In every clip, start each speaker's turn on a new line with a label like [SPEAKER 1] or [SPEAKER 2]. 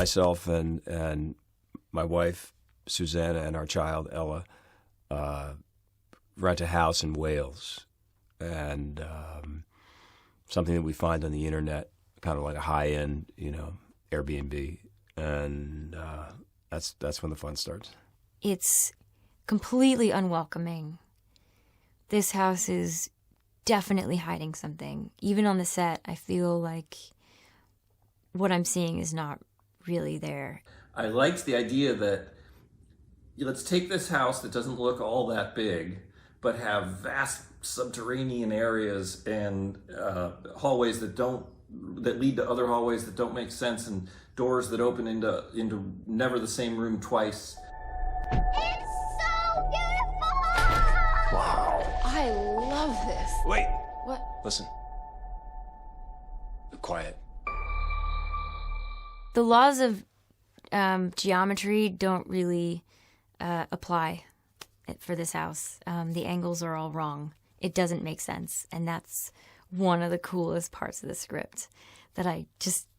[SPEAKER 1] myself and my wife, Susanna, and our child, Ella, rent a house in Wales. And something that we find on the internet, kind of like a high-end, Airbnb. And that's when the fun starts.
[SPEAKER 2] It's completely unwelcoming. This house is definitely hiding something. Even on the set, I feel like what I'm seeing is not really there.
[SPEAKER 3] I liked the idea that let's take this house that doesn't look all that big, but have vast subterranean areas and hallways that lead to other hallways that don't make sense, and doors that open into never the same room twice.
[SPEAKER 4] It's so beautiful!
[SPEAKER 5] Wow.
[SPEAKER 4] I love this.
[SPEAKER 5] Wait.
[SPEAKER 4] What?
[SPEAKER 5] Listen. Quiet.
[SPEAKER 2] The laws of geometry don't really apply for this house. The angles are all wrong. It doesn't make sense. And that's one of the coolest parts of the script that I just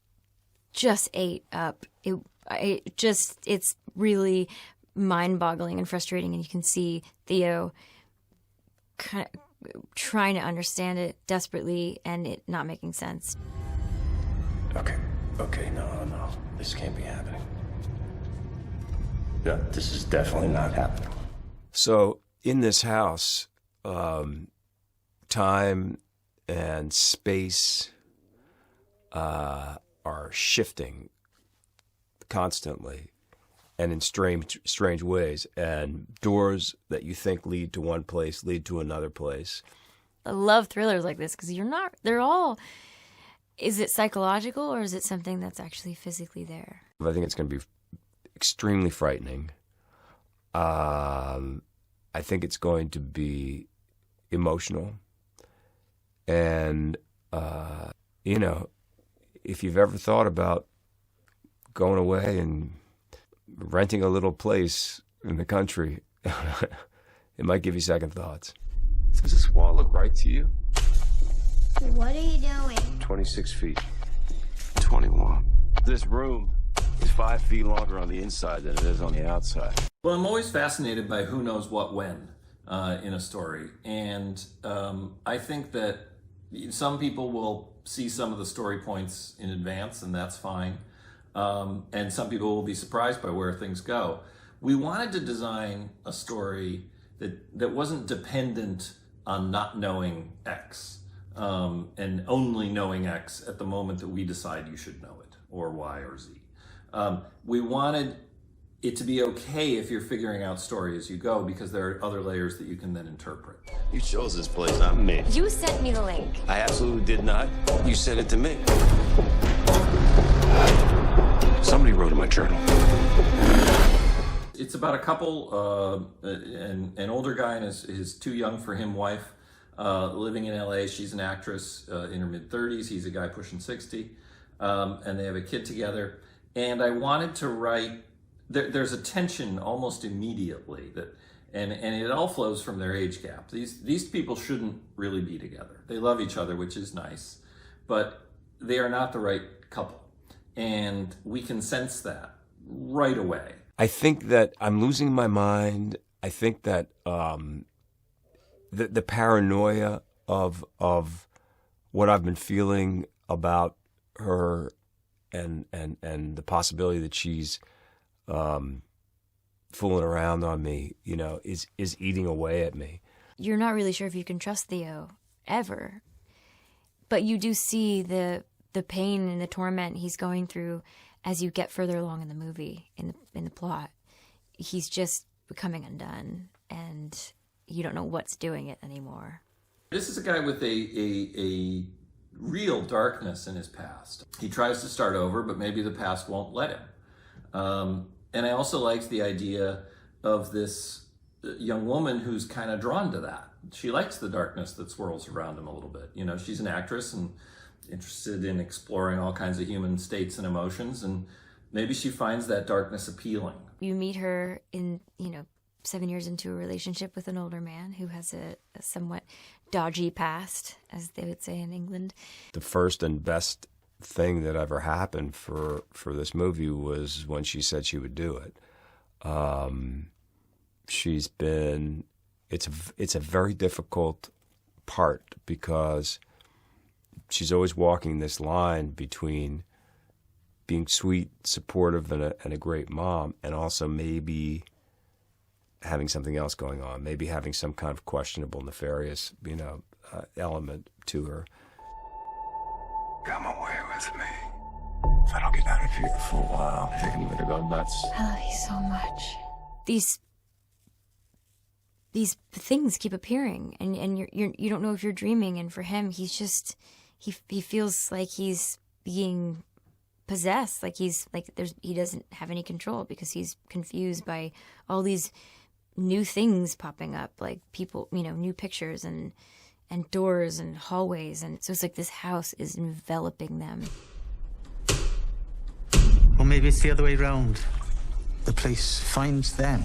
[SPEAKER 2] ate up. It's really mind-boggling and frustrating, and you can see Theo kind of trying to understand it desperately and it not making sense.
[SPEAKER 5] Okay, no. This can't be happening. Yeah, this is definitely not happening.
[SPEAKER 1] So in this house, time and space are shifting constantly and in strange ways, and doors that you think lead to one place lead to another place.
[SPEAKER 2] I love thrillers like this because they're all, is it psychological or is it something that's actually physically there?
[SPEAKER 1] I think it's going to be extremely frightening. I think it's going to be emotional. And, if you've ever thought about going away and renting a little place in the country, it might give you second thoughts.
[SPEAKER 5] Does this wall look right to you?
[SPEAKER 4] What are you doing?
[SPEAKER 5] 26 feet. 21. This room is 5 feet longer on the inside than it is on the outside.
[SPEAKER 3] Well, I'm always fascinated by who knows what when in a story. And I think that some people will see some of the story points in advance, and that's fine. And some people will be surprised by where things go. We wanted to design a story that wasn't dependent on not knowing X and only knowing X at the moment that we decide you should know it, or Y or Z. We wanted it to be okay if you're figuring out story as you go, because there are other layers that you can then interpret.
[SPEAKER 5] You chose this place, not me.
[SPEAKER 4] You sent me the link.
[SPEAKER 5] I absolutely did not. You sent it to me. Somebody wrote in my journal.
[SPEAKER 3] It's about a couple, an older guy and his too young for him wife, living in LA. She's an actress in her mid-30s. He's a guy pushing 60. And they have a kid together. And I wanted to write, there's a tension almost immediately and it all flows from their age gap. These people shouldn't really be together. They love each other, which is nice, but they are not the right couple. And we can sense that right away.
[SPEAKER 1] I think that I'm losing my mind. I think that the paranoia of what I've been feeling about her and the possibility that she's fooling around on me, is eating away at me.
[SPEAKER 2] You're not really sure if you can trust Theo ever, but you do see the pain and the torment he's going through as you get further along in the movie, in the plot. He's just becoming undone, and you don't know what's doing it anymore.
[SPEAKER 3] This is a guy with a real darkness in his past. He tries to start over, but maybe the past won't let him. And I also liked the idea of this young woman who's kind of drawn to that. She likes the darkness that swirls around him a little bit. She's an actress and interested in exploring all kinds of human states and emotions, and maybe she finds that darkness appealing.
[SPEAKER 2] You meet her in, 7 years into a relationship with an older man who has a somewhat dodgy past, as they would say in England.
[SPEAKER 1] The first and best thing that ever happened for this movie was when she said she would do it. She's been, it's a very difficult part because she's always walking this line between being sweet, supportive, and a great mom, and also maybe having something else going on, maybe having some kind of questionable, nefarious, element to her.
[SPEAKER 5] Come away with me. If I don't get out of here for a while, I think I'm gonna go nuts.
[SPEAKER 4] I love you so much.
[SPEAKER 2] These things keep appearing, and you don't know if you're dreaming. And for him, he's just he feels like he's being possessed, like he doesn't have any control because he's confused by all these new things popping up, like people, new pictures and doors and hallways, and so it's like this house is enveloping them.
[SPEAKER 6] Or maybe it's the other way round. The place finds them.